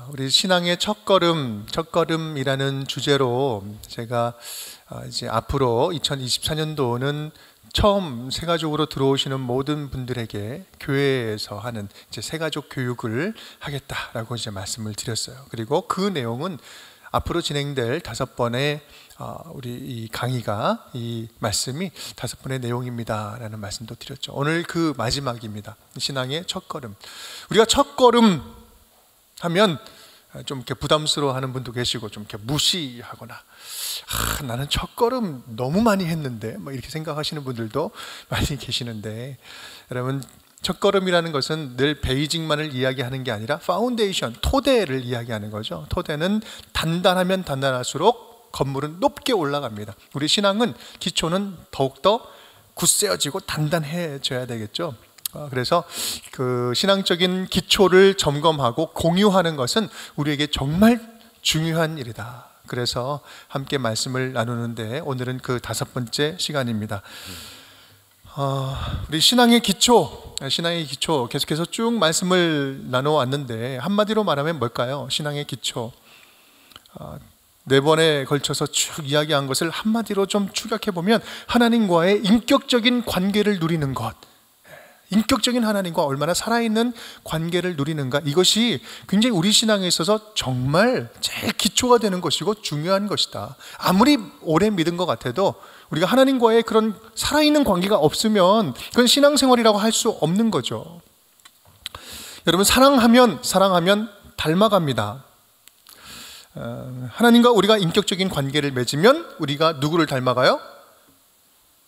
우리 신앙의 첫걸음이라는 주제로 제가 이제 앞으로 2024년도는 처음 새가족으로 들어오시는 모든 분들에게 교회에서 하는 이제 새가족 교육을 하겠다라고 이제 말씀을 드렸어요. 그리고 그 내용은 앞으로 진행될 5번의 우리 이 강의가, 이 말씀이 5번의 내용입니다라는 말씀도 드렸죠. 오늘 그 마지막입니다. 신앙의 첫걸음. 우리가 첫걸음 하면 좀 이렇게 부담스러워하는 분도 계시고, 좀 이렇게 무시하거나 나는 첫걸음 너무 많이 했는데 뭐 이렇게 생각하시는 분들도 많이 계시는데, 여러분, 첫걸음이라는 것은 늘 베이직만을 이야기하는 게 아니라 파운데이션, 토대를 이야기하는 거죠. 토대는 단단하면 단단할수록 건물은 높게 올라갑니다. 우리 신앙은 기초는 더욱더 굳세어지고 단단해져야 되겠죠. 그래서 그 신앙적인 기초를 점검하고 공유하는 것은 우리에게 정말 중요한 일이다. 그래서 함께 말씀을 나누는데 오늘은 그 5번째 시간입니다. 우리 신앙의 기초 계속해서 쭉 말씀을 나눠왔는데, 한마디로 말하면 뭘까요? 신앙의 기초 4번에 걸쳐서 쭉 이야기한 것을 한마디로 좀 축약해보면 하나님과의 인격적인 관계를 누리는 것, 인격적인 하나님과 얼마나 살아있는 관계를 누리는가, 이것이 굉장히 우리 신앙에 있어서 정말 제일 기초가 되는 것이고 중요한 것이다. 아무리 오래 믿은 것 같아도 우리가 하나님과의 그런 살아있는 관계가 없으면 그건 신앙생활이라고 할 수 없는 거죠. 여러분, 사랑하면 닮아갑니다. 하나님과 우리가 인격적인 관계를 맺으면 우리가 누구를 닮아가요?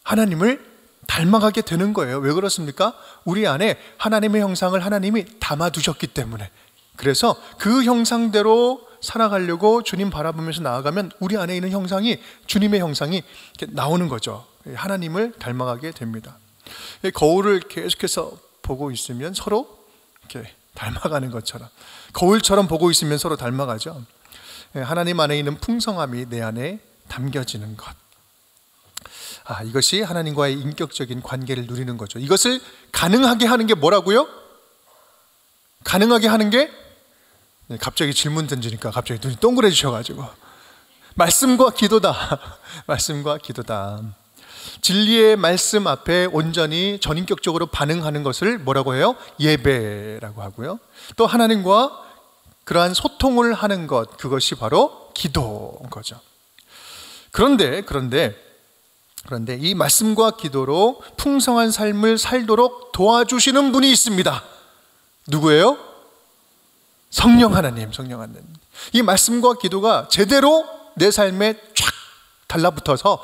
하나님을 닮아가게 되는 거예요. 왜 그렇습니까? 우리 안에 하나님의 형상을 하나님이 담아두셨기 때문에. 그래서 그 형상대로 살아가려고 주님 바라보면서 나아가면 우리 안에 있는 형상이, 주님의 형상이 이렇게 나오는 거죠. 하나님을 닮아가게 됩니다. 거울을 계속해서 보고 있으면 서로 이렇게 닮아가는 것처럼, 거울처럼 보고 있으면 서로 닮아가죠. 하나님 안에 있는 풍성함이 내 안에 담겨지는 것, 이것이 하나님과의 인격적인 관계를 누리는 거죠. 이것을 가능하게 하는 게 뭐라고요? 가능하게 하는 게, 갑자기 질문 던지니까 갑자기 눈이 동그래지셔가지고, 말씀과 기도다. 말씀과 기도다. 진리의 말씀 앞에 온전히 전인격적으로 반응하는 것을 뭐라고 해요? 예배라고 하고요. 또 하나님과 그러한 소통을 하는 것, 그것이 바로 기도인 거죠. 그런데 이 말씀과 기도로 풍성한 삶을 살도록 도와주시는 분이 있습니다. 누구예요? 성령 하나님. 이 말씀과 기도가 제대로 내 삶에 쫙 달라붙어서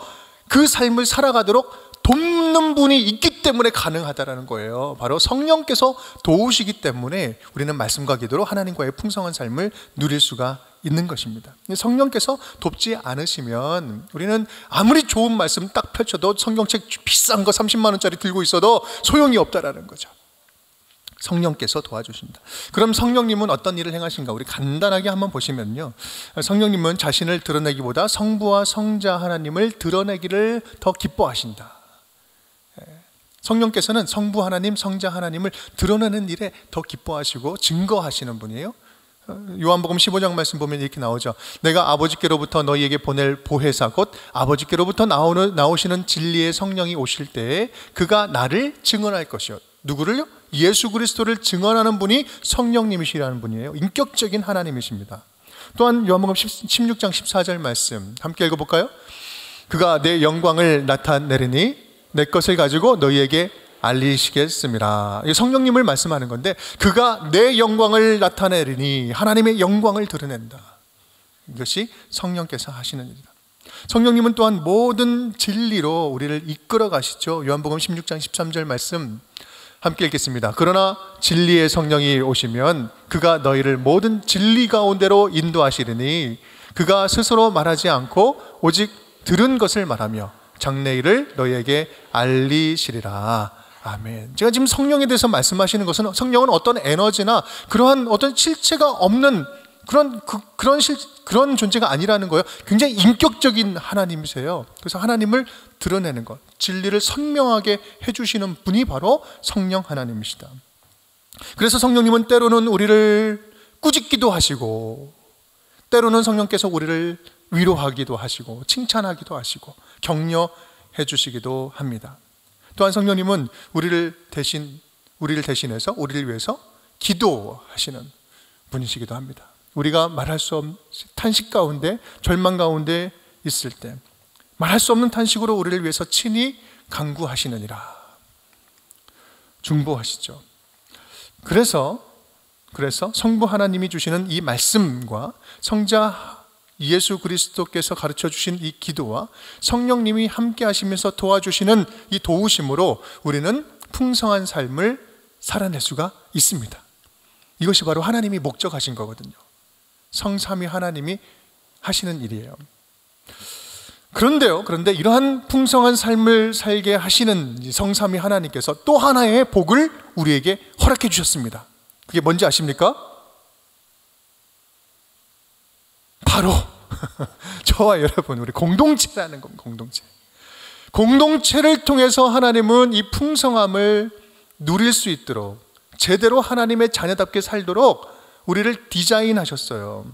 그 삶을 살아가도록 돕는 분이 있기 때문에 가능하다라는 거예요. 바로 성령께서 도우시기 때문에 우리는 말씀과 기도로 하나님과의 풍성한 삶을 누릴 수가 있는 것입니다. 성령께서 돕지 않으시면 우리는 아무리 좋은 말씀 딱 펼쳐도 성경책 비싼 거 30만 원짜리 들고 있어도 소용이 없다라는 거죠. 성령께서 도와주신다. 그럼 성령님은 어떤 일을 행하신가? 우리 간단하게 한번 보시면요, 성령님은 자신을 드러내기보다 성부와 성자 하나님을 드러내기를 더 기뻐하신다. 성령께서는 성부 하나님, 성자 하나님을 드러내는 일에 더 기뻐하시고 증거하시는 분이에요. 요한복음 15장 말씀 보면 이렇게 나오죠. 내가 아버지께로부터 너희에게 보낼 보혜사, 곧 아버지께로부터 나오시는 진리의 성령이 오실 때에 그가 나를 증언할 것이요. 누구를요? 예수 그리스도를 증언하는 분이 성령님이시라는 분이에요. 인격적인 하나님이십니다. 또한 요한복음 16장 14절 말씀 함께 읽어볼까요? 그가 내 영광을 나타내리니 내 것을 가지고 너희에게 알리시겠습니다. 성령님을 말씀하는 건데, 그가 내 영광을 나타내리니 하나님의 영광을 드러낸다. 이것이 성령께서 하시는 일이다. 성령님은 또한 모든 진리로 우리를 이끌어 가시죠. 요한복음 16장 13절 말씀 함께 읽겠습니다. 그러나 진리의 성령이 오시면 그가 너희를 모든 진리 가운데로 인도하시리니 그가 스스로 말하지 않고 오직 들은 것을 말하며 장래일을 너희에게 알리시리라. 아멘. 제가 지금 성령에 대해서 말씀하시는 것은, 성령은 어떤 에너지나 그러한 어떤 실체가 없는 그런 존재가 아니라는 거예요. 굉장히 인격적인 하나님이세요. 그래서 하나님을 드러내는 것, 진리를 선명하게 해주시는 분이 바로 성령 하나님이시다. 그래서 성령님은 때로는 우리를 꾸짖기도 하시고, 때로는 성령께서 우리를 위로하기도 하시고 칭찬하기도 하시고 격려해 주시기도 합니다. 또한 성령님은 우리를 대신해서 우리를 위해서 기도하시는 분이시기도 합니다. 우리가 말할 수 없는 탄식 가운데, 절망 가운데 있을 때 말할 수 없는 탄식으로 우리를 위해서 친히 간구하시느니라 중보하시죠. 그래서 성부 하나님이 주시는 이 말씀과 성자 예수 그리스도께서 가르쳐 주신 이 기도와 성령님이 함께 하시면서 도와주시는 이 도우심으로 우리는 풍성한 삶을 살아낼 수가 있습니다. 이것이 바로 하나님이 목적하신 거거든요. 성삼위 하나님이 하시는 일이에요. 그런데 이러한 풍성한 삶을 살게 하시는 성삼위 하나님께서 또 하나의 복을 우리에게 허락해 주셨습니다. 그게 뭔지 아십니까? 바로 저와 여러분, 우리 공동체라는 겁니다. 공동체를 통해서 하나님은 이 풍성함을 누릴 수 있도록, 제대로 하나님의 자녀답게 살도록 우리를 디자인하셨어요.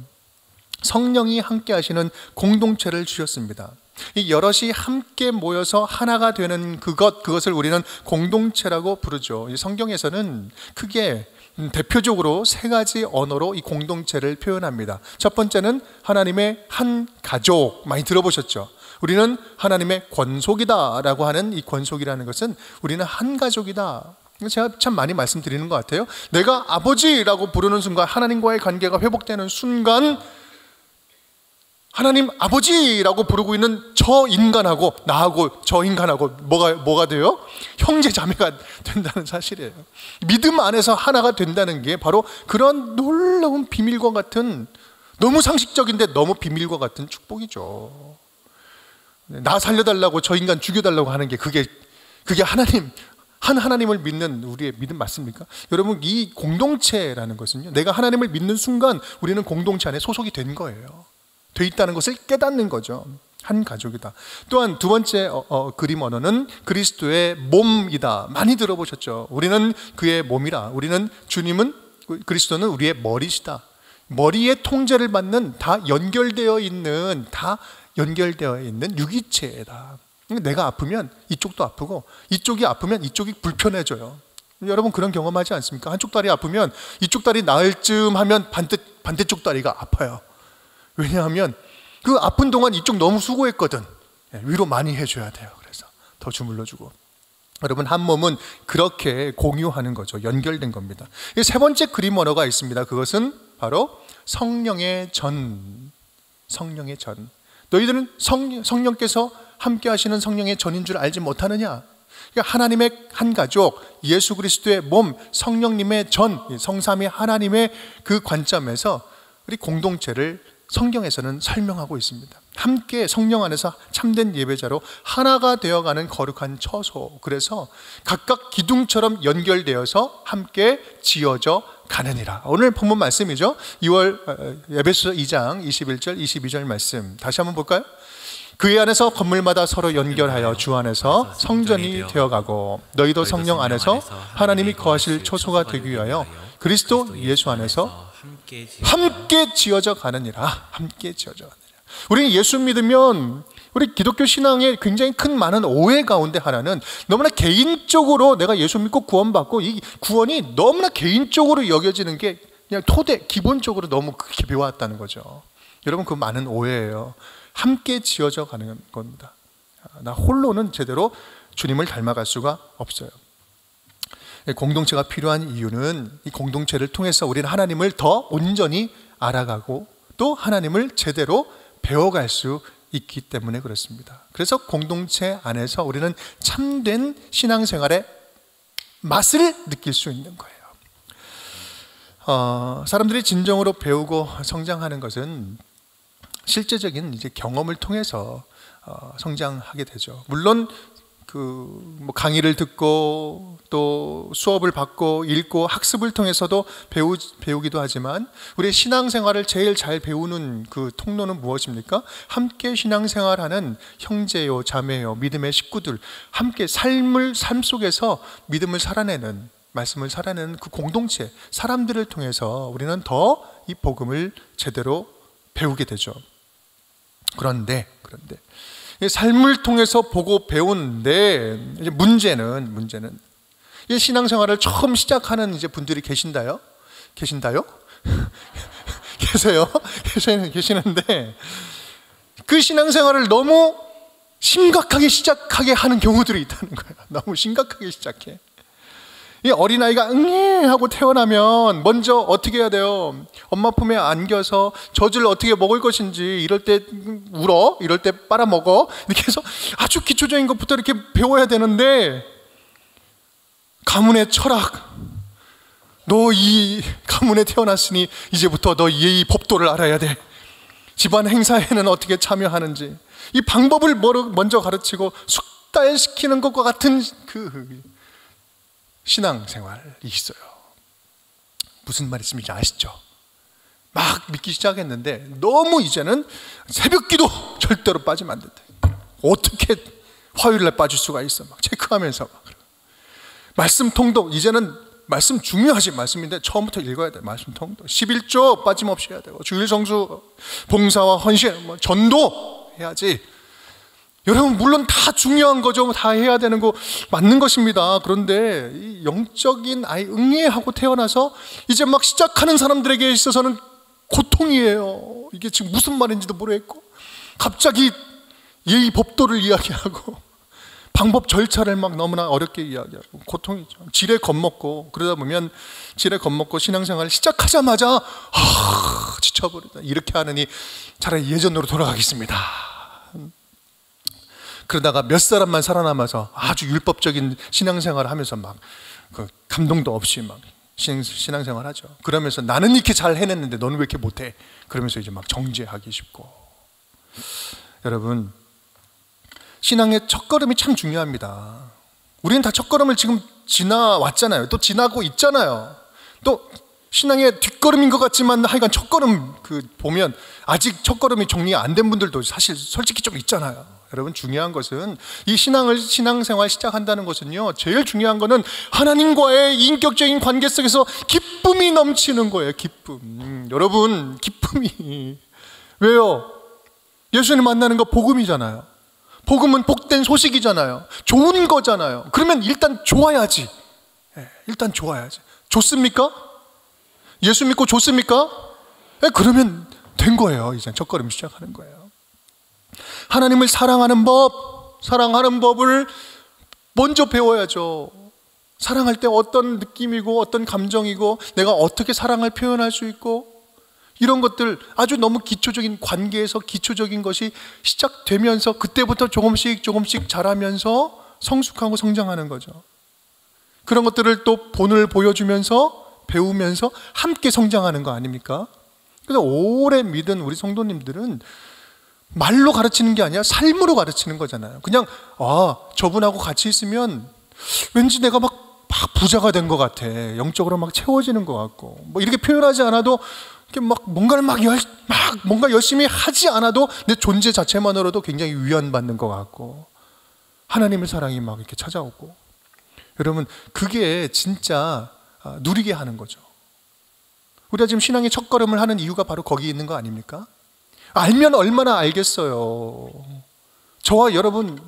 성령이 함께 하시는 공동체를 주셨습니다. 이 여럿이 함께 모여서 하나가 되는 그것을 우리는 공동체라고 부르죠. 이 성경에서는 크게 대표적으로 세 가지 언어로 이 공동체를 표현합니다. 첫 번째는 하나님의 한 가족, 많이 들어보셨죠? 우리는 하나님의 권속이다 라고 하는 이 권속이라는 것은 우리는 한 가족이다. 제가 참 많이 말씀드리는 것 같아요. 내가 아버지라고 부르는 순간, 하나님과의 관계가 회복되는 순간 하나님 아버지라고 부르고 있는 저 인간하고 나하고 저 인간하고 뭐가 돼요? 형제 자매가 된다는 사실이에요. 믿음 안에서 하나가 된다는 게 바로 그런 놀라운 비밀과 같은, 너무 상식적인데 너무 비밀과 같은 축복이죠. 나 살려달라고 저 인간 죽여달라고 하는 게 그게 하나님을 믿는 우리의 믿음 맞습니까? 여러분, 이 공동체라는 것은요, 내가 하나님을 믿는 순간 우리는 공동체 안에 소속이 된 거예요. 돼 있다는 것을 깨닫는 거죠. 한 가족이다. 또한 두 번째 그림 언어는 그리스도의 몸이다. 많이 들어보셨죠? 우리는 그의 몸이라. 그리스도는 우리의 머리시다. 머리의 통제를 받는, 다 연결되어 있는 유기체다. 내가 아프면 이쪽도 아프고, 이쪽이 아프면 이쪽이 불편해져요. 여러분 그런 경험하지 않습니까? 한쪽 다리 아프면 이쪽 다리 나을 쯤 하면 반대쪽 다리가 아파요. 왜냐하면 그 아픈 동안 이쪽 너무 수고했거든. 위로 많이 해줘야 돼요. 그래서 더 주물러주고. 여러분, 한 몸은 그렇게 공유하는 거죠. 연결된 겁니다. 세 번째 그림 언어가 있습니다. 그것은 바로 성령의 전. 너희들은 성령께서 함께 하시는 성령의 전인 줄 알지 못하느냐? 그러니까 하나님의 한 가족, 예수 그리스도의 몸, 성령님의 전, 성삼위 하나님의 그 관점에서 우리 공동체를 성경에서는 설명하고 있습니다. 함께 성령 안에서 참된 예배자로 하나가 되어가는 거룩한 처소. 그래서 각각 기둥처럼 연결되어서 함께 지어져 가느니라. 오늘 본문 말씀이죠. 에베소서 2장 21절 22절 말씀 다시 한번 볼까요? 그의 안에서 건물마다 서로 연결하여 주 안에서 성전이 되어가고, 너희도 성령 안에서 하나님이 거하실 초소가 되기 위하여 그리스도 예수 안에서 함께 지어져 가느니라. 우리는 예수 믿으면, 우리 기독교 신앙의 굉장히 큰 많은 오해 가운데 하나는 너무나 개인적으로 내가 예수 믿고 구원받고, 이 구원이 너무나 개인적으로 여겨지는 게 그냥 기본적으로 너무 그렇게 배워왔다는 거죠. 여러분, 그 많은 오해예요. 함께 지어져 가는 겁니다. 나 홀로는 제대로 주님을 닮아갈 수가 없어요. 공동체가 필요한 이유는 이 공동체를 통해서 우리는 하나님을 더 온전히 알아가고 또 하나님을 제대로 배워갈 수 있기 때문에 그렇습니다. 그래서 공동체 안에서 우리는 참된 신앙생활의 맛을 느낄 수 있는 거예요. 사람들이 진정으로 배우고 성장하는 것은 실제적인 이제 경험을 통해서 성장하게 되죠. 물론 강의를 듣고 또 수업을 받고 읽고 학습을 통해서도 배우기도 하지만, 우리의 신앙생활을 제일 잘 배우는 그 통로는 무엇입니까? 함께 신앙생활하는 형제요, 자매요, 믿음의 식구들, 함께 삶 속에서 믿음을 살아내는, 말씀을 살아내는 그 공동체, 사람들을 통해서 우리는 더 이 복음을 제대로 배우게 되죠. 그런데 이 삶을 통해서 보고 배우는데 이제 문제는 이 신앙생활을 처음 시작하는 이제 분들이 계신다요? 계시는데 그 신앙생활을 너무 심각하게 시작하게 하는 경우들이 있다는 거예요. 너무 심각하게 시작해. 이 어린아이가 하고 태어나면 먼저 어떻게 해야 돼요? 엄마 품에 안겨서 젖을 어떻게 먹을 것인지, 이럴 때 울어, 이럴 때 빨아먹어, 이렇게 해서 아주 기초적인 것부터 이렇게 배워야 되는데, 가문의 철학, 너 이 가문에 태어났으니 이제부터 너 예의 법도를 알아야 돼. 집안 행사에는 어떻게 참여하는지, 이 방법을 먼저 가르치고 숙달시키는 것과 같은 그 신앙생활이 있어요. 무슨 말씀인지 아시죠? 막 믿기 시작했는데 너무 이제는 새벽기도 절대로 빠지면 안 된다. 어떻게 화요일날 빠질 수가 있어? 막 체크하면서 막. 말씀 통독, 이제는 말씀 중요하지, 말씀인데 처음부터 읽어야 돼. 말씀 통독 11조 빠짐없이 해야 되고, 주일 성수, 봉사와 헌신, 전도 해야지. 여러분, 물론 다 중요한 거죠. 다 해야 되는 거 맞는 것입니다. 그런데 이 영적인 아이 응애하고 태어나서 이제 막 시작하는 사람들에게 있어서는 고통이에요. 이게 지금 무슨 말인지도 모르겠고, 갑자기 예의 법도를 이야기하고 방법 절차를 막 너무나 어렵게 이야기하고 고통이죠. 지레 겁먹고, 그러다 보면 지레 겁먹고 신앙생활 시작하자마자 지쳐버리다. 이렇게 하느니 차라리 예전으로 돌아가겠습니다. 그러다가 몇 사람만 살아남아서 아주 율법적인 신앙생활을 하면서 막 그 감동도 없이 막 신앙생활 하죠. 그러면서 나는 이렇게 잘 해냈는데 너는 왜 이렇게 못해? 그러면서 이제 막 정죄하기 쉽고. 여러분, 신앙의 첫걸음이 참 중요합니다. 우리는 다 첫걸음을 지금 지나왔잖아요. 또 지나고 있잖아요. 또 신앙의 뒷걸음인 것 같지만 하여간 첫걸음 보면 아직 첫걸음이 정리 안 된 분들도 사실 솔직히 좀 있잖아요. 여러분, 중요한 것은 이 신앙생활 시작한다는 것은요, 제일 중요한 것은 하나님과의 인격적인 관계 속에서 기쁨이 넘치는 거예요. 기쁨. 여러분, 기쁨이 왜요? 예수님 만나는 거 복음이잖아요. 복음은 복된 소식이잖아요. 좋은 거잖아요. 그러면 일단 좋아야지. 일단 좋아야지. 좋습니까? 예수 믿고 좋습니까? 그러면 된 거예요. 이제 첫걸음 시작하는 거예요. 하나님을 사랑하는 법을 먼저 배워야죠. 사랑할 때 어떤 느낌이고 어떤 감정이고 내가 어떻게 사랑을 표현할 수 있고, 이런 것들 아주 너무 기초적인 관계에서 기초적인 것이 시작되면서 그때부터 조금씩 자라면서 성숙하고 성장하는 거죠. 그런 것들을 또 본을 보여주면서 배우면서 함께 성장하는 거 아닙니까? 그래서 오래 믿은 우리 성도님들은 말로 가르치는 게 아니라 삶으로 가르치는 거잖아요. 그냥 저분하고 같이 있으면 왠지 내가 막 부자가 된 것 같아. 영적으로 막 채워지는 것 같고, 뭐 이렇게 표현하지 않아도 이렇게 막 뭔가를 뭔가 열심히 하지 않아도 내 존재 자체만으로도 굉장히 위안받는 것 같고, 하나님의 사랑이 막 이렇게 찾아오고. 여러분, 그게 진짜 누리게 하는 거죠. 우리가 지금 신앙의 첫걸음을 하는 이유가 바로 거기 있는 거 아닙니까? 알면 얼마나 알겠어요. 저와 여러분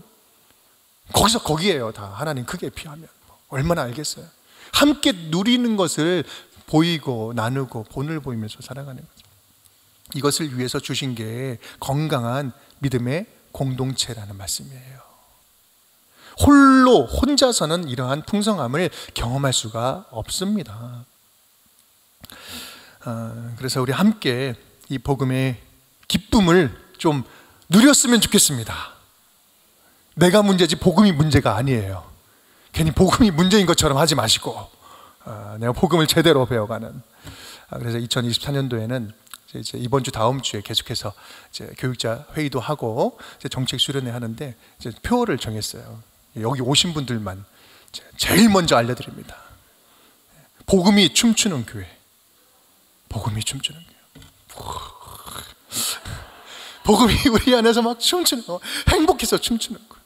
거기에요. 다 하나님 크게 피하면 얼마나 알겠어요. 함께 누리는 것을 보이고 나누고 본을 보이면서 살아가는 거죠. 이것을 위해서 주신 게 건강한 믿음의 공동체라는 말씀이에요. 혼자서는 이러한 풍성함을 경험할 수가 없습니다. 그래서 우리 함께 이 복음의 기쁨을 좀 누렸으면 좋겠습니다. 내가 문제지 복음이 문제가 아니에요. 괜히 복음이 문제인 것처럼 하지 마시고, 내가 복음을 제대로 배워가는. 그래서 2024년도에는 이제 이번 주 다음 주에 계속해서 이제 교육자 회의도 하고 이제 정책 수련회 하는데 이제 표를 정했어요. 여기 오신 분들만 제일 먼저 알려드립니다. 복음이 춤추는 교회. 복음이 춤추는 교회. 복음이 우리 안에서 막 춤추는 거, 행복해서 춤추는 거.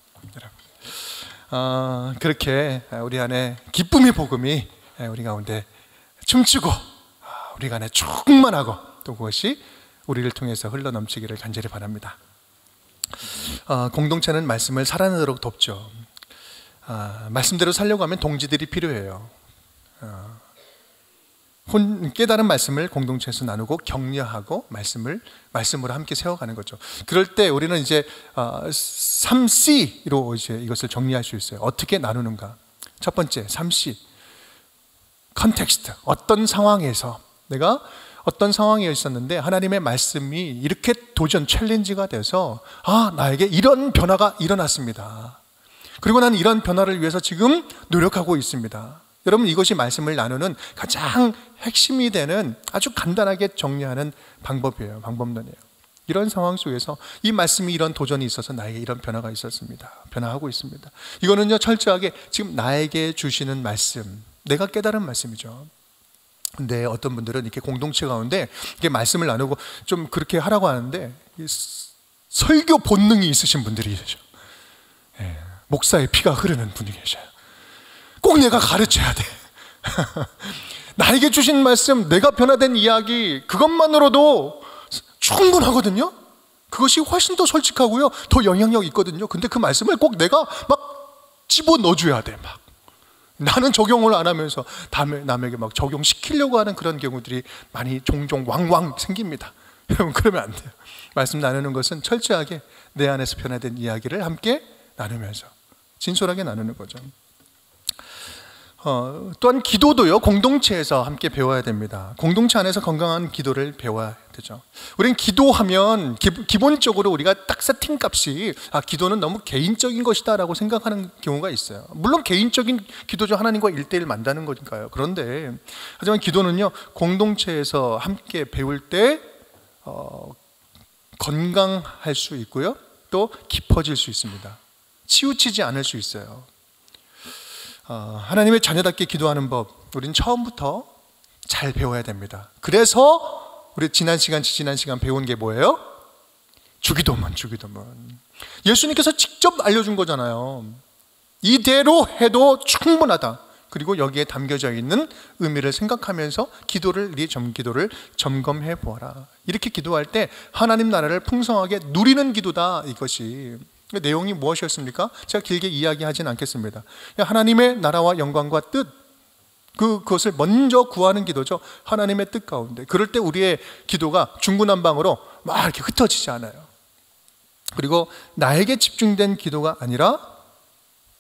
그렇게 우리 안에 기쁨의 복음이 우리 가운데 춤추고 우리 간에 충만하고 또 그것이 우리를 통해서 흘러넘치기를 간절히 바랍니다. 공동체는 말씀을 살아내도록 돕죠. 말씀대로 살려고 하면 동지들이 필요해요. 깨달은 말씀을 공동체에서 나누고 격려하고 말씀으로 함께 세워가는 거죠. 그럴 때 우리는 이제 3C로 이제 이것을 정리할 수 있어요. 어떻게 나누는가? 첫 번째 3C, 컨텍스트. 어떤 상황에서 내가 어떤 상황에 있었는데 하나님의 말씀이 이렇게 도전, 챌린지가 돼서 나에게 이런 변화가 일어났습니다. 그리고 나는 이런 변화를 위해서 지금 노력하고 있습니다. 여러분, 이것이 말씀을 나누는 가장 핵심이 되는 아주 간단하게 정리하는 방법이에요. 방법론이에요. 이런 상황 속에서 이 말씀이 이런 도전이 있어서 나에게 이런 변화가 있었습니다. 변화하고 있습니다. 이거는요, 철저하게 지금 나에게 주시는 말씀, 내가 깨달은 말씀이죠. 근데 어떤 분들은 이렇게 공동체 가운데 이렇게 말씀을 나누고 좀 그렇게 하라고 하는데 설교 본능이 있으신 분들이 계셔. 목사의 피가 흐르는 분이 계셔요. 꼭 내가 가르쳐야 돼. 나에게 주신 말씀, 내가 변화된 이야기, 그것만으로도 충분하거든요. 그것이 훨씬 더 솔직하고요, 더 영향력 있거든요. 근데 그 말씀을 꼭 내가 막 집어넣어줘야 돼. 막 나는 적용을 안 하면서 남에게 막 적용시키려고 하는 그런 경우들이 많이 종종 왕왕 생깁니다. 여러분, 그러면 안 돼요. 말씀 나누는 것은 철저하게 내 안에서 변화된 이야기를 함께 나누면서 진솔하게 나누는 거죠. 또한 기도도요, 공동체에서 함께 배워야 됩니다. 공동체 안에서 건강한 기도를 배워야 되죠. 우리는 기도하면 기본적으로 우리가 딱 세팅 값이 기도는 너무 개인적인 것이다 라고 생각하는 경우가 있어요. 물론 개인적인 기도죠. 하나님과 1대1 만나는 거니까요. 그런데 하지만 기도는요, 공동체에서 함께 배울 때 건강할 수 있고요, 또 깊어질 수 있습니다. 치우치지 않을 수 있어요. 하나님의 자녀답게 기도하는 법, 우리는 처음부터 잘 배워야 됩니다. 그래서 우리 지난 시간 배운 게 뭐예요? 주기도문. 예수님께서 직접 알려준 거잖아요. 이대로 해도 충분하다. 그리고 여기에 담겨져 있는 의미를 생각하면서 우리의 기도를 점검해 보아라. 이렇게 기도할 때 하나님 나라를 풍성하게 누리는 기도다, 이것이. 내용이 무엇이었습니까? 제가 길게 이야기하진 않겠습니다. 하나님의 나라와 영광과 뜻, 그것을 먼저 구하는 기도죠. 하나님의 뜻 가운데. 그럴 때 우리의 기도가 중구난방으로 막 이렇게 흩어지지 않아요. 그리고 나에게 집중된 기도가 아니라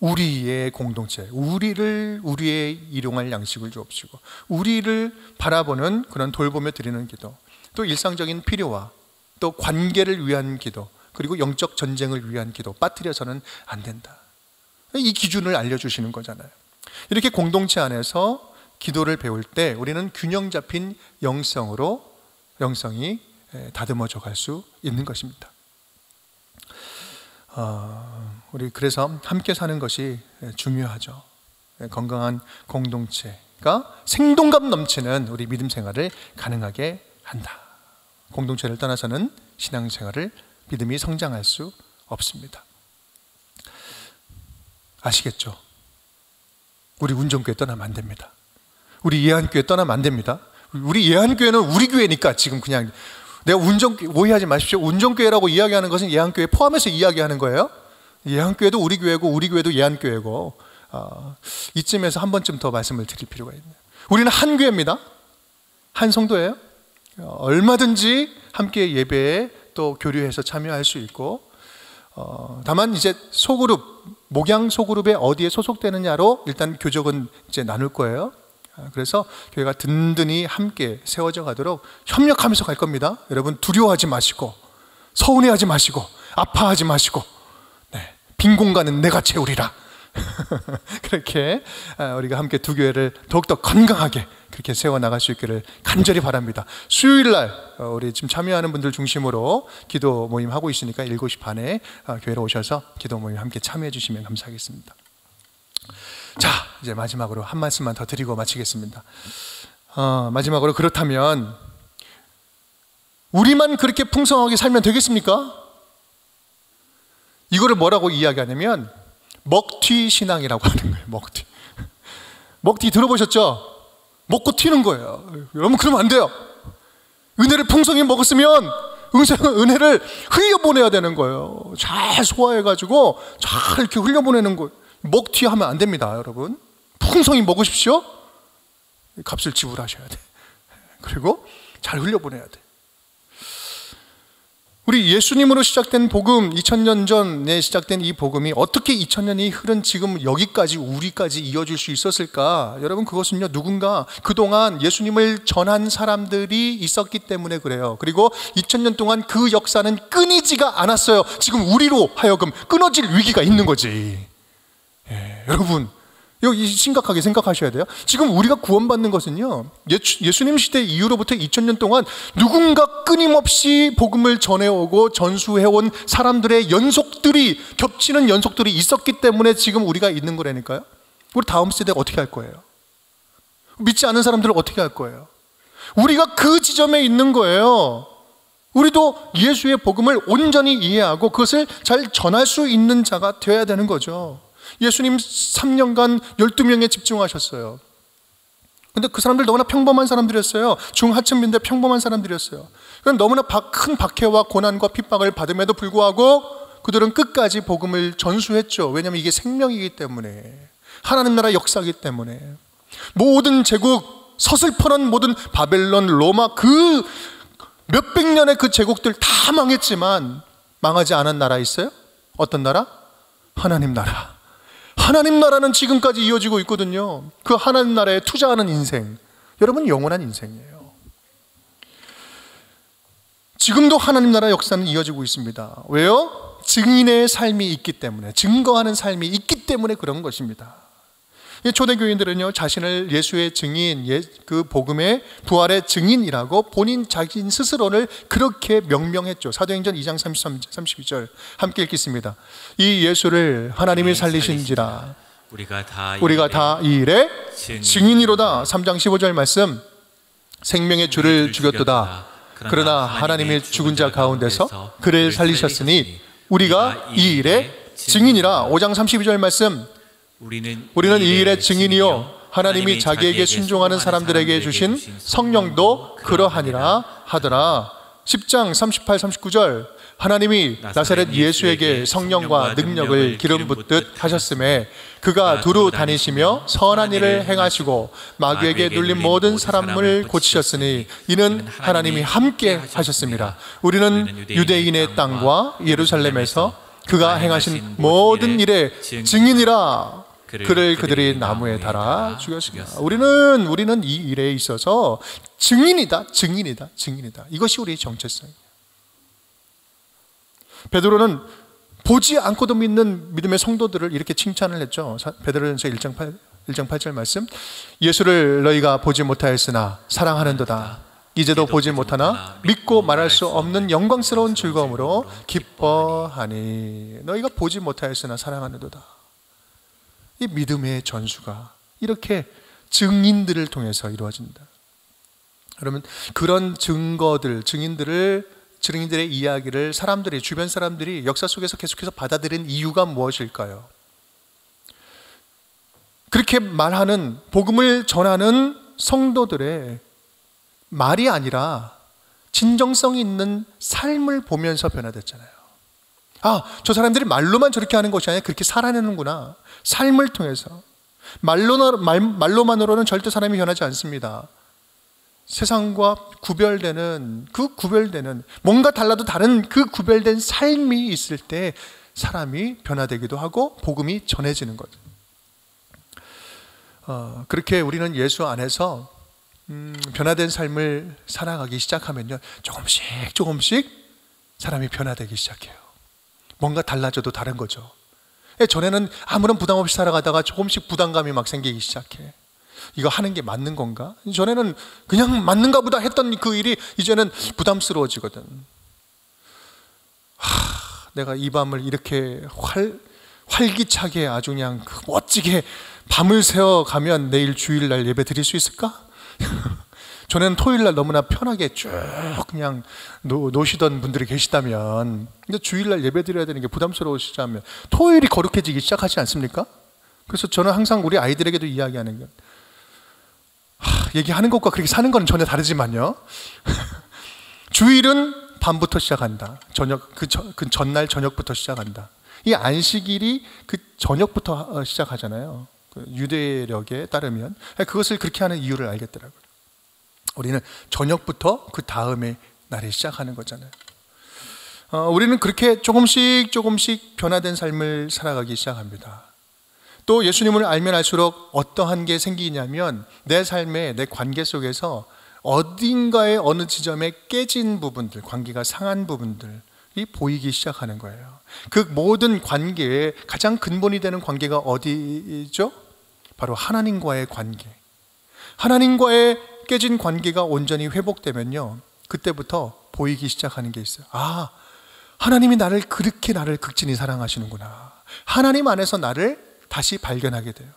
우리의 공동체, 우리의 일용할 양식을 주옵시고 우리를 바라보는 그런 돌보며 드리는 기도, 또 일상적인 필요와 또 관계를 위한 기도, 그리고 영적 전쟁을 위한 기도, 빠뜨려서는 안 된다. 이 기준을 알려주시는 거잖아요. 이렇게 공동체 안에서 기도를 배울 때 우리는 균형 잡힌 영성이 다듬어져 갈 수 있는 것입니다. 우리 그래서 함께 사는 것이 중요하죠. 건강한 공동체가 생동감 넘치는 우리 믿음 생활을 가능하게 한다. 공동체를 떠나서는 신앙생활을 믿음이 성장할 수 없습니다. 아시겠죠? 우리 운정교회 떠나면 안 됩니다. 우리 예한교회 떠나면 안 됩니다. 우리 예한교회는 우리 교회니까 지금 그냥 내가 오해하지 마십시오. 운정교회라고 이야기하는 것은 예한교회 포함해서 이야기하는 거예요. 예한교회도 우리 교회고 우리 교회도 예한교회고, 이쯤에서 한 번쯤 더 말씀을 드릴 필요가 있네요. 우리는 한 교회입니다. 한 성도예요. 얼마든지 함께 예배에 또 교류해서 참여할 수 있고, 다만 이제 소그룹, 목양 소그룹에 어디에 소속되느냐로 일단 교적은 이제 나눌 거예요. 그래서 교회가 든든히 함께 세워져 가도록 협력하면서 갈 겁니다. 여러분, 두려워하지 마시고 서운해하지 마시고 아파하지 마시고, 빈 공간은 내가 채우리라. 그렇게 우리가 함께 두 교회를 더욱더 건강하게 그렇게 세워나갈 수 있기를 간절히 바랍니다. 수요일날 우리 지금 참여하는 분들 중심으로 기도 모임 하고 있으니까 7시 반에 교회로 오셔서 기도 모임 함께 참여해 주시면 감사하겠습니다. 자, 이제 마지막으로 한 말씀만 더 드리고 마치겠습니다. 마지막으로, 그렇다면 우리만 그렇게 풍성하게 살면 되겠습니까? 이거를 뭐라고 이야기하냐면 먹튀 신앙이라고 하는 거예요. 먹튀 들어보셨죠? 먹고 튀는 거예요. 여러분 그러면 안 돼요. 은혜를 풍성히 먹었으면 은혜를 흘려보내야 되는 거예요. 잘 소화해가지고 잘 이렇게 흘려보내는 거예요. 먹튀하면 안 됩니다, 여러분. 풍성히 먹으십시오. 값을 지불하셔야 돼. 그리고 잘 흘려보내야 돼. 우리 예수님으로 시작된 복음, 2000년 전에 시작된 이 복음이 어떻게 2000년이 흐른 지금 여기까지 우리까지 이어질 수 있었을까? 여러분 그것은요, 누군가 그동안 예수님을 전한 사람들이 있었기 때문에 그래요. 그리고 2000년 동안 그 역사는 끊이지가 않았어요. 지금 우리로 하여금 끊어질 위기가 있는 거지. 여러분 여기 심각하게 생각하셔야 돼요. 지금 우리가 구원받는 것은요, 예수님 시대 이후로부터 2000년 동안 누군가 끊임없이 복음을 전해오고 전수해온 사람들의 연속들이, 겹치는 연속들이 있었기 때문에 지금 우리가 있는 거라니까요. 우리 다음 세대가 어떻게 할 거예요? 믿지 않은 사람들은 어떻게 할 거예요? 우리가 그 지점에 있는 거예요. 우리도 예수의 복음을 온전히 이해하고 그것을 잘 전할 수 있는 자가 되어야 되는 거죠. 예수님 3년간 12명에 집중하셨어요. 근데 그 사람들 너무나 평범한 사람들이었어요. 중하층민들 평범한 사람들이었어요. 너무나 큰 박해와 고난과 핍박을 받음에도 불구하고 그들은 끝까지 복음을 전수했죠. 왜냐하면 이게 생명이기 때문에, 하나님 나라 역사이기 때문에. 모든 제국, 서슬퍼런 모든 바벨론, 로마, 그 몇백 년의 그 제국들 다 망했지만 망하지 않은 나라 있어요? 어떤 나라? 하나님 나라. 하나님 나라는 지금까지 이어지고 있거든요. 그 하나님 나라에 투자하는 인생, 여러분 영원한 인생이에요. 지금도 하나님 나라 역사는 이어지고 있습니다. 왜요? 증인의 삶이 있기 때문에, 증거하는 삶이 있기 때문에 그런 것입니다. 초대교인들은요, 자신을 예수의 증인, 그 복음의 부활의 증인이라고 본인 자신 스스로를 그렇게 명명했죠. 사도행전 2장 33, 32절 함께 읽겠습니다. 이 예수를 하나님이 살리신지라 우리가 다 이 일의 증인이로다. 3장 15절 말씀, 생명의 주를 죽였도다. 그러나 하나님의 죽은 자 가운데서 그를 살리셨으니 우리가 이 일의 증인이라. 5장 32절 말씀, 우리는 이 일의 증인이요 하나님이 자기에게 순종하는 사람들에게 주신 성령도 그러하니라 하더라. 10장 38, 39절, 하나님이 나사렛 예수에게 성령과 능력을 기름 붓듯 하셨음에 그가 두루 다니시며 선한 일을 행하시고 마귀에게 눌린 모든 사람을 고치셨으니 이는 하나님이 함께 하셨습니다. 우리는 유대인의 땅과 예루살렘에서 그가 행하신 모든 일의 증인이라. 그를 그들이 나무에 달아 죽였습니다. 우리는 이 일에 있어서 증인이다. 이것이 우리의 정체성이에요. 베드로는 보지 않고도 믿는 믿음의 성도들을 이렇게 칭찬을 했죠. 베드로전서 1장 8절 말씀, 예수를 너희가 보지 못하였으나 사랑하는도다. 이제도 보지 못하나 믿고 말할 수 없는 영광스러운 즐거움으로 기뻐하니. 너희가 보지 못하였으나 사랑하는도다. 이 믿음의 전수가 이렇게 증인들을 통해서 이루어진다. 그러면 그런 증거들, 증인들의 이야기를 주변 사람들이 역사 속에서 계속해서 받아들인 이유가 무엇일까요? 그렇게 말하는, 복음을 전하는 성도들의 말이 아니라 진정성 있는 삶을 보면서 변화됐잖아요. 저 사람들이 말로만 저렇게 하는 것이 아니라 그렇게 살아내는구나. 삶을 통해서. 말로만으로는 절대 사람이 변하지 않습니다. 세상과 구별되는, 뭔가 달라도 다른 그 구별된 삶이 있을 때 사람이 변화되기도 하고 복음이 전해지는 거죠. 그렇게 우리는 예수 안에서 변화된 삶을 살아가기 시작하면요, 조금씩 사람이 변화되기 시작해요. 뭔가 달라져도 다른 거죠. 전에는 아무런 부담 없이 살아가다가 조금씩 부담감이 막 생기기 시작해. 이거 하는 게 맞는 건가? 전에는 그냥 맞는가 보다 했던 그 일이 이제는 부담스러워지거든. 내가 이 밤을 이렇게 활기차게 아주 그냥 멋지게 밤을 새워가면 내일 주일날 예배 드릴 수 있을까? 전에는 토요일날 너무나 편하게 쭉 그냥 노시던 분들이 계시다면, 근데 주일날 예배 드려야 되는 게 부담스러우시다면 토요일이 거룩해지기 시작하지 않습니까? 그래서 저는 항상 우리 아이들에게도 이야기하는 게, 얘기하는 것과 그렇게 사는 건 전혀 다르지만요. 주일은 밤부터 시작한다. 그 전날 저녁부터 시작한다. 이 안식일이 그 저녁부터 시작하잖아요. 그 유대력에 따르면 그것을 그렇게 하는 이유를 알겠더라고요. 우리는 저녁부터 그 다음에 날이 시작하는 거잖아요. 우리는 그렇게 조금씩 변화된 삶을 살아가기 시작합니다. 또 예수님을 알면 알수록 어떠한 게 생기냐면 내 삶에, 내 관계 속에서 어딘가에 어느 지점에 깨진 부분들, 관계가 상한 부분들이 보이기 시작하는 거예요. 그 모든 관계의 가장 근본이 되는 관계가 어디죠? 바로 하나님과의 관계. 하나님과의 깨진 관계가 온전히 회복되면요, 그때부터 보이기 시작하는 게 있어요. 아, 하나님이 그렇게 나를 극진히 사랑하시는구나. 하나님 안에서 나를 다시 발견하게 돼요.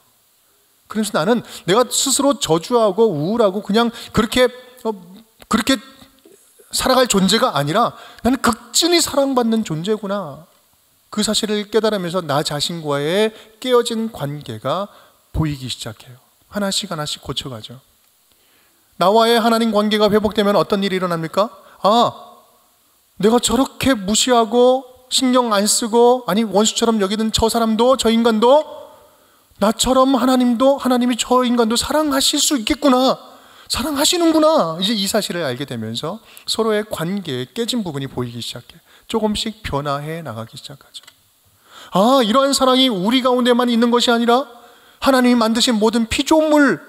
그래서 나는 내가 스스로 저주하고 우울하고 그냥 그렇게 살아갈 존재가 아니라 나는 극진히 사랑받는 존재구나. 그 사실을 깨달으면서 나 자신과의 깨어진 관계가 보이기 시작해요. 하나씩 고쳐가죠. 나와의 하나님 관계가 회복되면 어떤 일이 일어납니까? 내가 저렇게 무시하고 신경 안 쓰고 원수처럼 여기는 저 사람도, 저 인간도 나처럼 하나님이 저 인간도 사랑하실 수 있겠구나, 사랑하시는구나. 이제 이 사실을 알게 되면서 서로의 관계에 깨진 부분이 보이기 시작해요. 조금씩 변화해 나가기 시작하죠. 이러한 사랑이 우리 가운데만 있는 것이 아니라 하나님이 만드신 모든 피조물,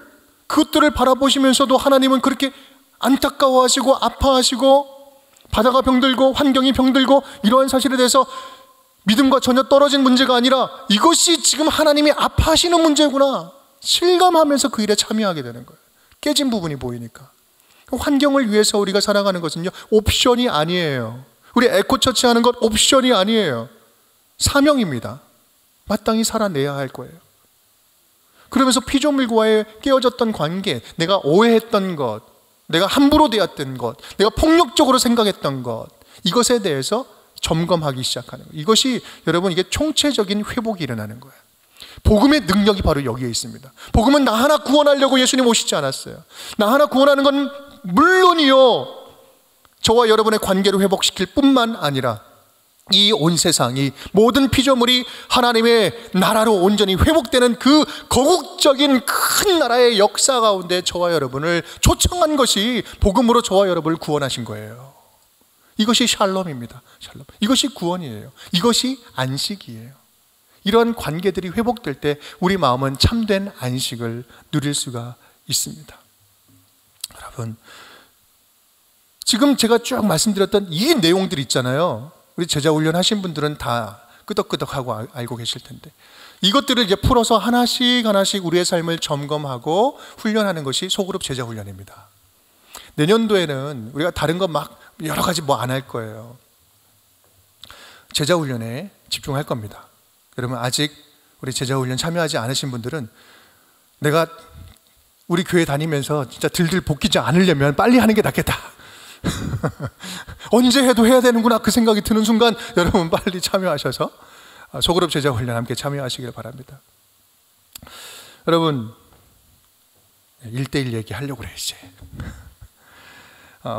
그것들을 바라보시면서도 하나님은 그렇게 안타까워하시고 아파하시고 바다가 병들고 환경이 병들고 이러한 사실에 대해서 믿음과 전혀 떨어진 문제가 아니라 이것이 지금 하나님이 아파하시는 문제구나 실감하면서 그 일에 참여하게 되는 거예요. 깨진 부분이 보이니까. 환경을 위해서 우리가 살아가는 것은요, 옵션이 아니에요. 우리 에코처치 하는 것 옵션이 아니에요. 사명입니다. 마땅히 살아내야 할 거예요. 그러면서 피조물과의 깨어졌던 관계, 내가 오해했던 것, 내가 함부로 대했던 것, 내가 폭력적으로 생각했던 것, 이것에 대해서 점검하기 시작하는 거예요. 이것이 여러분, 이게 총체적인 회복이 일어나는 거예요. 복음의 능력이 바로 여기에 있습니다. 복음은 나 하나 구원하려고 예수님 오시지 않았어요. 나 하나 구원하는 건 물론이요, 저와 여러분의 관계를 회복시킬 뿐만 아니라 이 온 세상이, 모든 피조물이 하나님의 나라로 온전히 회복되는 그 거국적인 큰 나라의 역사 가운데 저와 여러분을 초청한 것이 복음으로 저와 여러분을 구원하신 거예요. 이것이 샬롬입니다. 샬롬. 이것이 구원이에요. 이것이 안식이에요. 이러한 관계들이 회복될 때 우리 마음은 참된 안식을 누릴 수가 있습니다. 여러분, 지금 제가 쭉 말씀드렸던 이 내용들 있잖아요. 우리 제자훈련 하신 분들은 다 끄덕끄덕하고 알고 계실 텐데, 이것들을 이제 풀어서 하나씩 우리의 삶을 점검하고 훈련하는 것이 소그룹 제자훈련입니다. 내년도에는 우리가 다른 거 막 여러 가지 안 할 거예요. 제자훈련에 집중할 겁니다. 여러분, 아직 우리 제자훈련 참여하지 않으신 분들은 내가 우리 교회 다니면서 진짜 들들 볶이지 않으려면 빨리 하는 게 낫겠다. 언제 해도 해야 되는구나, 그 생각이 드는 순간 여러분 빨리 참여하셔서 소그룹 제자훈련 함께 참여하시길 바랍니다. 여러분, 1대1 얘기하려고 그래 이제.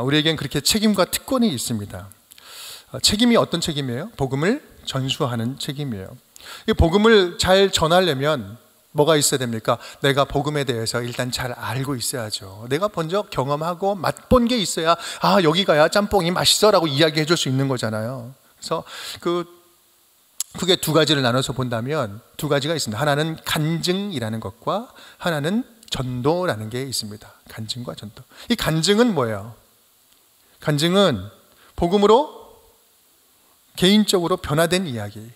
우리에겐 그렇게 책임과 특권이 있습니다. 책임이 어떤 책임이에요? 복음을 전수하는 책임이에요. 이 복음을 잘 전하려면 뭐가 있어야 됩니까? 내가 복음에 대해서 일단 잘 알고 있어야죠. 내가 먼저 경험하고 맛본 게 있어야 여기 가야 짬뽕이 맛있어 라고 이야기해 줄 수 있는 거잖아요. 그래서 그게 두 가지를 나눠서 본다면 두 가지가 있습니다. 하나는 간증이라는 것과 하나는 전도라는 게 있습니다. 간증과 전도. 이 간증은 뭐예요? 간증은 복음으로 개인적으로 변화된 이야기,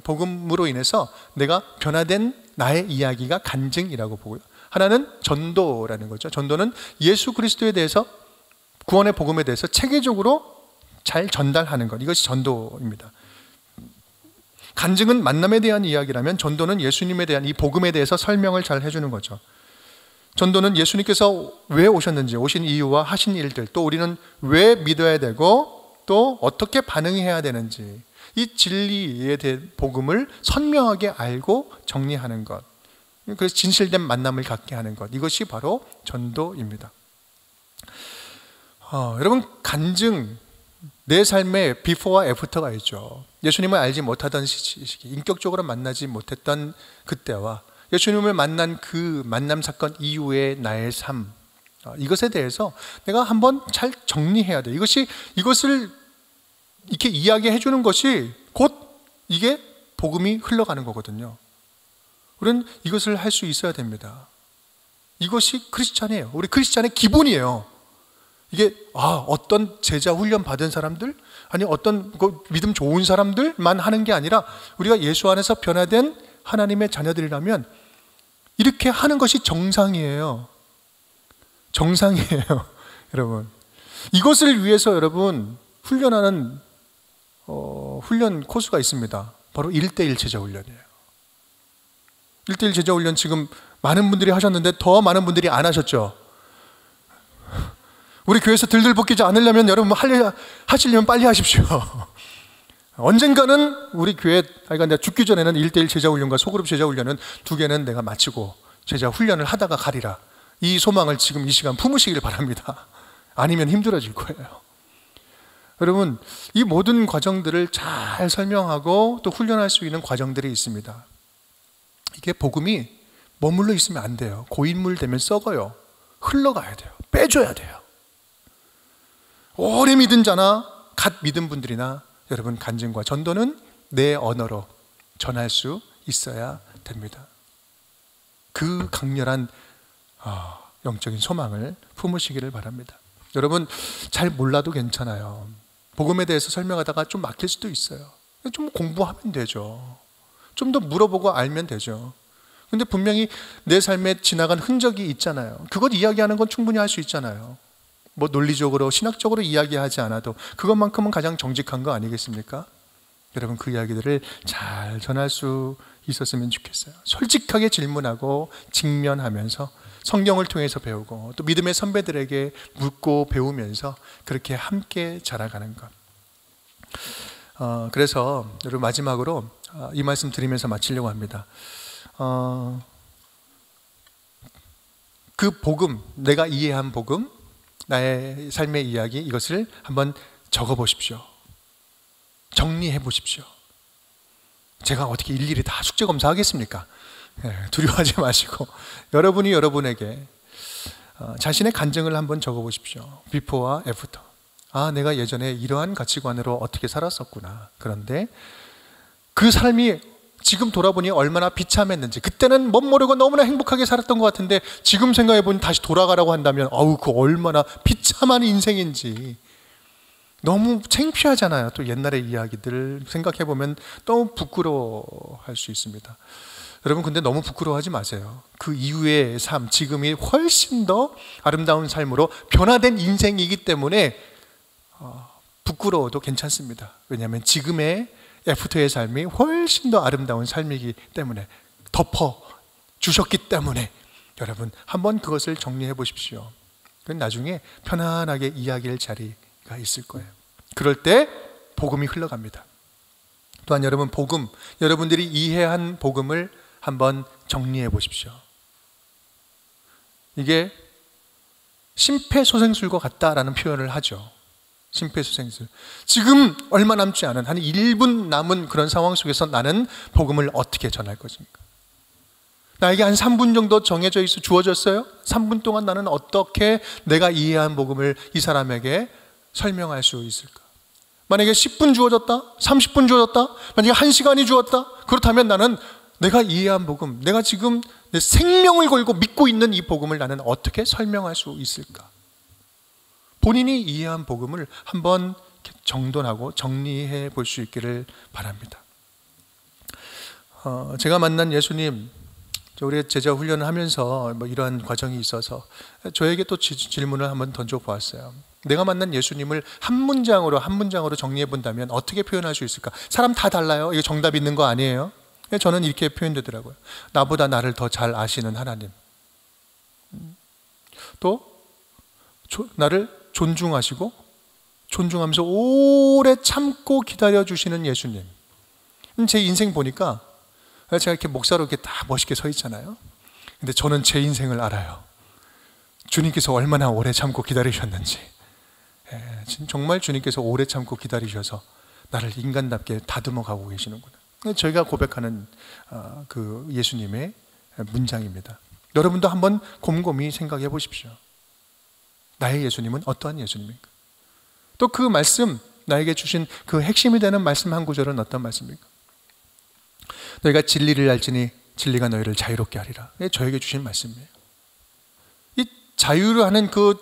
복음으로 인해서 내가 변화된 나의 이야기가 간증이라고 보고요. 하나는 전도라는 거죠. 전도는 예수 그리스도에 대해서, 구원의 복음에 대해서 체계적으로 잘 전달하는 것, 이것이 전도입니다. 간증은 만남에 대한 이야기라면 전도는 예수님에 대한 이 복음에 대해서 설명을 잘 해주는 거죠. 전도는 예수님께서 왜 오셨는지, 오신 이유와 하신 일들, 또 우리는 왜 믿어야 되고 또 어떻게 반응해야 되는지, 이 진리에 대한 복음을 선명하게 알고 정리하는 것, 그래서 진실된 만남을 갖게 하는 것, 이것이 바로 전도입니다. 여러분, 간증, 내 삶에 비포와 애프터가 있죠. 예수님을 알지 못하던 시기, 인격적으로 만나지 못했던 그때와 예수님을 만난 그 만남 사건 이후의 나의 삶, 이것에 대해서 내가 한번 잘 정리해야 돼. 이것을 이렇게 이야기해 주는 것이 곧 이게 복음이 흘러가는 거거든요. 우리는 이것을 할 수 있어야 됩니다. 이것이 크리스찬이에요. 우리 크리스찬의 기본이에요. 이게 어떤 제자 훈련 받은 사람들, 아니 어떤 믿음 좋은 사람들만 하는 게 아니라 우리가 예수 안에서 변화된 하나님의 자녀들이라면 이렇게 하는 것이 정상이에요. 정상이에요. 여러분, 이것을 위해서 여러분 훈련하는 훈련 코스가 있습니다. 바로 1대1 제자 훈련이에요. 1대1 제자 훈련 지금 많은 분들이 하셨는데 더 많은 분들이 안 하셨죠. 우리 교회에서 들들 볶이지 않으려면 여러분 하시려면 빨리 하십시오. 언젠가는 우리 교회, 그러니까 내가 죽기 전에는 1대1 제자 훈련과 소그룹 제자 훈련은 2개는 내가 마치고 제자 훈련을 하다가 가리라. 이 소망을 지금 이 시간 품으시길 바랍니다. 아니면 힘들어질 거예요. 여러분, 이 모든 과정들을 잘 설명하고 또 훈련할 수 있는 과정들이 있습니다. 이게 복음이 머물러 있으면 안 돼요. 고인물 되면 썩어요. 흘러가야 돼요. 빼줘야 돼요. 오래 믿은 자나 갓 믿은 분들이나 여러분, 간증과 전도는 내 언어로 전할 수 있어야 됩니다. 그 강렬한 영적인 소망을 품으시기를 바랍니다. 여러분, 잘 몰라도 괜찮아요. 복음에 대해서 설명하다가 좀 막힐 수도 있어요. 좀 공부하면 되죠. 좀 더 물어보고 알면 되죠. 근데 분명히 내 삶에 지나간 흔적이 있잖아요. 그것 이야기하는 건 충분히 할 수 있잖아요. 뭐 논리적으로 신학적으로 이야기하지 않아도 그것만큼은 가장 정직한 거 아니겠습니까? 여러분, 그 이야기들을 잘 전할 수 있었으면 좋겠어요. 솔직하게 질문하고 직면하면서 성경을 통해서 배우고 또 믿음의 선배들에게 묻고 배우면서 그렇게 함께 자라가는 것. 그래서 여러분, 마지막으로 이 말씀 드리면서 마치려고 합니다. 그 복음, 내가 이해한 복음, 나의 삶의 이야기, 이것을 한번 적어 보십시오. 정리해 보십시오. 제가 어떻게 일일이 다 숙제 검사하겠습니까? 두려워하지 마시고 여러분이 여러분에게 자신의 간증을 한번 적어 보십시오. 비포와 애프터. 내가 예전에 이러한 가치관으로 어떻게 살았었구나. 그런데 그 삶이 지금 돌아보니 얼마나 비참했는지, 그때는 멋모르고 너무나 행복하게 살았던 것 같은데 지금 생각해보니 다시 돌아가라고 한다면 그 얼마나 비참한 인생인지 너무 창피하잖아요. 또 옛날의 이야기들 생각해보면 너무 부끄러워할 수 있습니다. 여러분, 근데 너무 부끄러워하지 마세요. 그 이후의 삶, 지금이 훨씬 더 아름다운 삶으로 변화된 인생이기 때문에 부끄러워도 괜찮습니다. 왜냐하면 지금의 애프터의 삶이 훨씬 더 아름다운 삶이기 때문에, 덮어주셨기 때문에 여러분 한번 그것을 정리해 보십시오. 그건 나중에 편안하게 이야기할 자리가 있을 거예요. 그럴 때 복음이 흘러갑니다. 또한 여러분, 복음, 여러분들이 이해한 복음을 한번 정리해 보십시오. 이게 심폐소생술과 같다라는 표현을 하죠. 심폐소생술. 지금 얼마 남지 않은 한 1분 남은 그런 상황 속에서 나는 복음을 어떻게 전할 것입니까? 나에게 한 3분 정도 정해져 있어 주어졌어요. 3분 동안 나는 어떻게 내가 이해한 복음을 이 사람에게 설명할 수 있을까? 만약에 10분 주어졌다, 30분 주어졌다, 만약에 1시간이 주었다, 그렇다면 나는 내가 이해한 복음, 내가 지금 내 생명을 걸고 믿고 있는 이 복음을 나는 어떻게 설명할 수 있을까? 본인이 이해한 복음을 한번 정돈하고 정리해 볼 수 있기를 바랍니다. 제가 만난 예수님, 우리 제자 훈련을 하면서 이러한 과정이 있어서 저에게 또 질문을 한번 던져보았어요. 내가 만난 예수님을 한 문장으로 정리해 본다면 어떻게 표현할 수 있을까? 사람 다 달라요. 이게 정답 있는 거 아니에요. 저는 이렇게 표현되더라고요. 나보다 나를 더 잘 아시는 하나님, 또 나를 존중하시고 존중하면서 오래 참고 기다려주시는 예수님. 제 인생 보니까 제가 이렇게 목사로 이렇게 딱 멋있게 서 있잖아요. 근데 저는 제 인생을 알아요. 주님께서 얼마나 오래 참고 기다리셨는지. 정말 주님께서 오래 참고 기다리셔서 나를 인간답게 다듬어 가고 계시는구나. 저희가 고백하는 그 예수님의 문장입니다. 여러분도 한번 곰곰이 생각해 보십시오. 나의 예수님은 어떠한 예수님입니까? 또 그 말씀, 나에게 주신 그 핵심이 되는 말씀 한 구절은 어떤 말씀입니까? 너희가 진리를 알지니 진리가 너희를 자유롭게 하리라. 저에게 주신 말씀이에요. 이 자유를 하는 그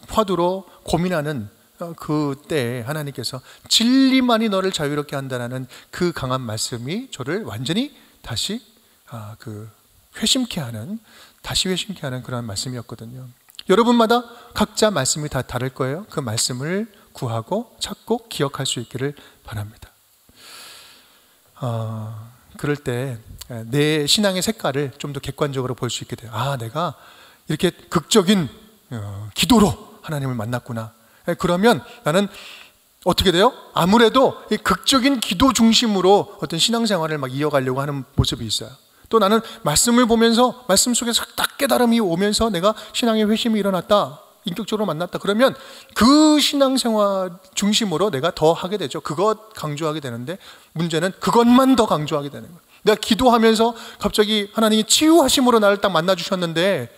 화두로 고민하는 그때 하나님께서 진리만이 너를 자유롭게 한다는 그 강한 말씀이 저를 완전히 다시 회심케 하는 그런 말씀이었거든요. 여러분마다 각자 말씀이 다 다를 거예요. 그 말씀을 구하고 찾고 기억할 수 있기를 바랍니다. 그럴 때 내 신앙의 색깔을 좀 더 객관적으로 볼 수 있게 돼요. 내가 이렇게 극적인 기도로 하나님을 만났구나. 그러면 나는 어떻게 돼요? 아무래도 이 극적인 기도 중심으로 어떤 신앙생활을 막 이어가려고 하는 모습이 있어요. 또 나는 말씀을 보면서 말씀 속에서 딱 깨달음이 오면서 내가 신앙의 회심이 일어났다, 인격적으로 만났다, 그러면 그 신앙생활 중심으로 내가 더 하게 되죠. 그것 강조하게 되는데, 문제는 그것만 더 강조하게 되는 거예요. 내가 기도하면서 갑자기 하나님이 치유하심으로 나를 딱 만나주셨는데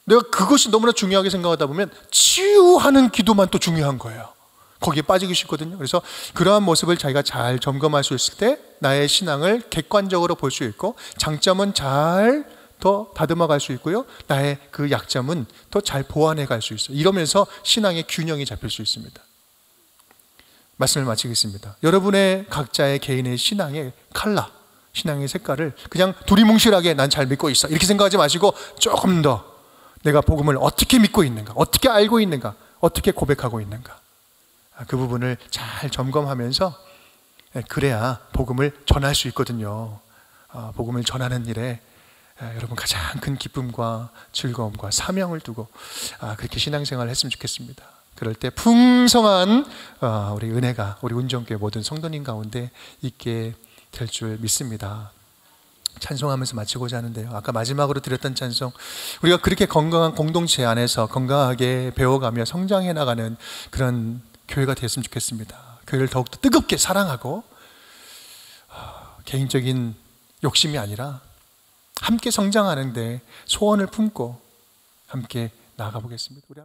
내가 그것이 너무나 중요하게 생각하다 보면 치유하는 기도만 또 중요한 거예요. 거기에 빠지기 쉽거든요. 그래서 그러한 모습을 자기가 잘 점검할 수 있을 때 나의 신앙을 객관적으로 볼 수 있고, 장점은 잘 더 다듬어 갈 수 있고요, 나의 그 약점은 더 잘 보완해 갈 수 있어요. 이러면서 신앙의 균형이 잡힐 수 있습니다. 말씀을 마치겠습니다. 여러분의 각자의 개인의 신앙의 컬러, 신앙의 색깔을 그냥 두리뭉실하게 난 잘 믿고 있어 이렇게 생각하지 마시고, 조금 더 내가 복음을 어떻게 믿고 있는가, 어떻게 알고 있는가, 어떻게 고백하고 있는가, 그 부분을 잘 점검하면서 그래야 복음을 전할 수 있거든요. 복음을 전하는 일에 여러분 가장 큰 기쁨과 즐거움과 사명을 두고 그렇게 신앙생활을 했으면 좋겠습니다. 그럴 때 풍성한 우리 은혜가 우리 운정교회 모든 성도님 가운데 있게 될 줄 믿습니다. 찬송하면서 마치고자 하는데요, 아까 마지막으로 드렸던 찬송, 우리가 그렇게 건강한 공동체 안에서 건강하게 배워가며 성장해 나가는 그런 교회가 되었으면 좋겠습니다. 교회를 더욱더 뜨겁게 사랑하고 개인적인 욕심이 아니라 함께 성장하는데 소원을 품고 함께 나아가 보겠습니다.